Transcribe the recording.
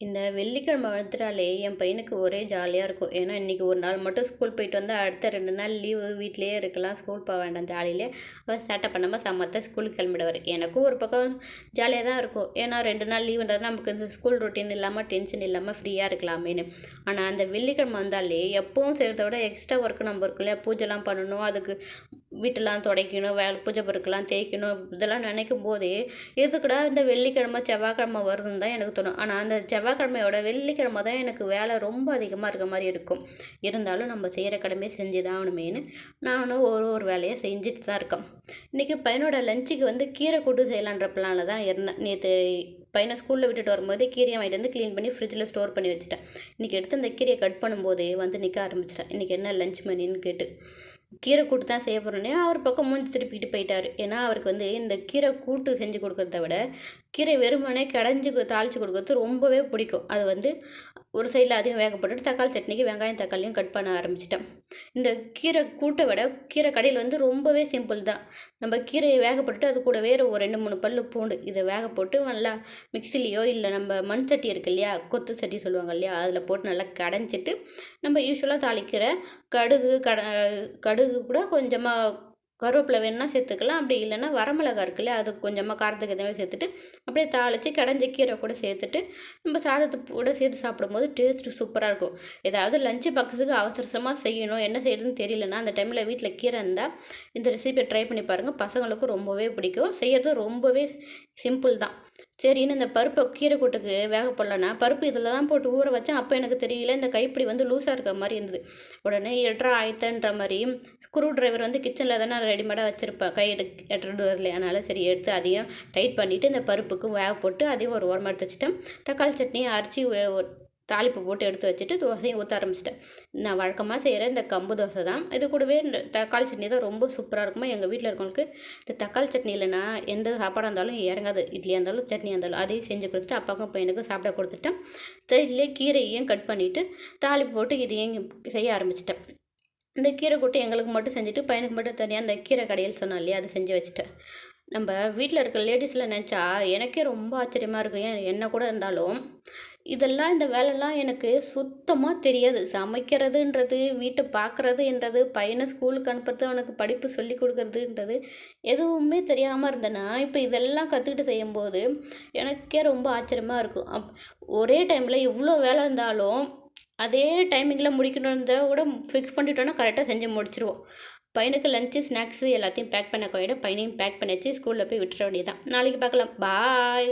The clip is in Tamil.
இந்த வெள்ளிக்கிழமை வந்துட்டாலே என் பையனுக்கு ஒரே ஜாலியாக இருக்கும். ஏன்னா இன்றைக்கி ஒரு நாள் மட்டும் ஸ்கூல் போயிட்டு வந்தால் அடுத்த 2 நாள் லீவு வீட்டிலேயே இருக்கலாம். ஸ்கூல் போக வேண்டாம் ஜாலியிலே அவர் சேட்டை பண்ணாமல் சமத்த ஸ்கூலுக்கு கிளம்பிடுவார். எனக்கும் ஒரு பக்கம் ஜாலியாக தான் இருக்கும். ஏன்னா 2 நாள் லீவுன்றது நமக்கு இந்த ஸ்கூல் ரொட்டீன் இல்லாமல் டென்ஷன் இல்லாமல் ஃப்ரீயாக இருக்கலாமேன்னு. ஆனால் அந்த வெள்ளிக்கிழமை வந்தாலே எப்பவும் செய்கிறத விட எக்ஸ்ட்ரா ஒர்க்கு நம்ம இருக்கும் இல்லையா? பூஜைலாம் பண்ணணும், அதுக்கு வீட்டெல்லாம் துடைக்கணும், பூஜை பொருட்கள்லாம் தேய்க்கணும், இதெல்லாம் நினைக்கும் போதே எதுக்குடா இந்த வெள்ளிக்கிழமை செவ்வாய்க்கிழமை வருதுன்னு தான் எனக்கு தோணும். ஆனால் அந்த செவ்வாய்க்கிழமையோட வெள்ளிக்கிழமை தான் எனக்கு வேலை ரொம்ப அதிகமாக இருக்க மாதிரி இருக்கும். இருந்தாலும் நம்ம செய்கிற கடமையை செஞ்சு தான் ஆகணுமேனு நானும் ஒரு வேலையை செஞ்சுட்டு தான் இருக்கேன். இன்றைக்கி பையனோட லஞ்சுக்கு வந்து கீரை கூட்டு செய்யலான்ற பிளானில் தான் இருந்தேன். நேற்று பையனை ஸ்கூலில் விட்டுட்டு வரும்போது கீரையை வாங்கிட்டு வந்து க்ளீன் பண்ணி ஃப்ரிட்ஜில் ஸ்டோர் பண்ணி வச்சுட்டேன். இன்றைக்கி எடுத்து அந்த கீரையை கட் பண்ணும்போதே வந்து நிற்க ஆரம்பிச்சிட்டேன். இன்றைக்கி என்ன லஞ்ச் மெனுன்னு கேட்டு கீரை கூட்டு தான் செய்ய போகிறேன்னே அவர் பக்கம் மூஞ்சி திருப்பிக்கிட்டு போயிட்டார். ஏன்னா அவருக்கு வந்து இந்த கீரை கூட்டு செஞ்சு கொடுக்குறத விட கீரை வெறுமனே கடைஞ்சி தாளித்து கொடுக்குறது ரொம்பவே பிடிக்கும். அது வந்து ஒரு சைடில் அதையும் வேக போட்டுட்டு தக்காளி சட்னிக்கு வெங்காயம் தக்காளியும் கட் பண்ண ஆரம்பிச்சிட்டேன். இந்த கீரை கூட்டை விட கீரை கடையில் வந்து ரொம்பவே சிம்பிள் தான். நம்ம கீரையை வேக போட்டுட்டு அது கூட வேறு ஒரு 2-3 பல்லு பூண்டு இதை வேக போட்டு நல்லா மிக்சிலேயோ இல்லை நம்ம மண் சட்டி இருக்கு இல்லையா, கொத்து சட்டி சொல்லுவாங்க இல்லையா, அதில் போட்டு நல்லா கடைஞ்சிட்டு நம்ம யூஸ்வலாக தாளிக்கிற கடுகு கூட கொஞ்சமாக கருவேப்பிலை வேணுன்னா சேர்த்துக்கலாம். அப்படி இல்லைன்னா வரமிளகா இருக்கு இல்லையா, அது கொஞ்சமாக காரத்துக்கு ஏற்ற மாதிரி சேர்த்துட்டு அப்படியே தாளித்து கடைஞ்ச கீரை கூட சேர்த்துட்டு நம்ம சாதத்து கூட சேர்த்து சாப்பிடும்போது டேஸ்ட்டு சூப்பராக இருக்கும். ஏதாவது லஞ்சு பாக்ஸுக்கு அவசரமாக செய்யணும், என்ன செய்யறதுன்னு தெரியலன்னா அந்த டைமில் வீட்டில் கீரை இருந்தால் இந்த ரெசிபியை ட்ரை பண்ணி பாருங்கள். பசங்களுக்கும் ரொம்பவே பிடிக்கும். செய்கிறது ரொம்பவே சிம்பிள் தான். சரின்னு இந்த பருப்பை கீரை கூட்டுக்கு வேக போடலன்னா பருப்பு இதில் தான் போட்டு ஊற வச்சேன். அப்போ எனக்கு தெரியல இந்த கைப்பிடி வந்து லூஸாக இருக்கிற மாதிரி இருந்தது. உடனே எட்ரா ஆயத்தன்ற மாதிரி ஸ்க்ரூ டிரைவர் வந்து கிச்சனில் தானே ரெடிமேடாக வச்சுருப்பேன், கை எட்டுறது வரல. அதனால் சரி எடுத்து அதையும் டைட் பண்ணிவிட்டு இந்த பருப்புக்கு வேக போட்டு அதையும் ஒரு ஓரமாக எடுத்து வச்சுட்டேன். தக்காளி சட்னியை அரைச்சி தாளிப்பு போட்டு எடுத்து வச்சுட்டு தோசையும் ஊற்ற ஆரம்பிச்சிட்டேன். நான் வழக்கமாக செய்கிற இந்த கம்பு தோசை தான். இது கூடவே இந்த தக்காளி சட்னி தான் ரொம்ப சூப்பராக இருக்குமா. எங்கள் வீட்டில் இருக்கவங்களுக்கு இந்த தக்காளி சட்னி இல்லைன்னா எந்த சாப்பாடாக இருந்தாலும் இறங்காது. இட்லியாக இருந்தாலும் சட்னியாக இருந்தாலும் அதையும் செஞ்சு கொடுத்துட்டு அப்பாவுக்கும் பையனுக்கும் சாப்பிட கொடுத்துட்டேன். சைட்லேயே கீரையும் கட் பண்ணிவிட்டு தாளிப்பு போட்டு இதையும் செய்ய ஆரம்பிச்சிட்டேன். இந்த கீரை கூட்டு எங்களுக்கு மட்டும் செஞ்சுட்டு பையனுக்கு மட்டும் தனியாக அந்த கீரை கடையில் சொன்னோம் இல்லையா, அதை செஞ்சு வச்சுட்டேன். நம்ம வீட்டில் இருக்க லேடிஸில் நினச்சா எனக்கே ரொம்ப ஆச்சரியமாக இருக்கும். ஏன் என்ன கூட இருந்தாலும் இதெல்லாம் இந்த வேலைலாம் எனக்கு சுத்தமாக தெரியாது. சமைக்கிறதுன்றது, வீட்டை பார்க்குறதுன்றது, பையனை ஸ்கூலுக்கு அனுப்புறது, அவனுக்கு படிப்பு சொல்லி கொடுக்குறதுன்றது எதுவுமே தெரியாமல் இருந்தேன்னா இப்போ இதெல்லாம் கற்றுக்கிட்டு செய்யும்போது எனக்கே ரொம்ப ஆச்சரியமாக இருக்கும். ஒரே டைமில் இவ்வளோ வேலை இருந்தாலும் அதே டைமிங்கில் முடிக்கணுன்றத கூட ஃபிக்ஸ் பண்ணிட்டோன்னா கரெக்டாக செஞ்சு முடிச்சிருவோம். பையனுக்கு லஞ்சு ஸ்நாக்ஸு எல்லாத்தையும் பேக் பண்ண பையனையும் பேக் பண்ணி வச்சு ஸ்கூலில் போய் விட்டுற வேண்டியது தான். நாளைக்கு பார்க்கலாம். பாய்.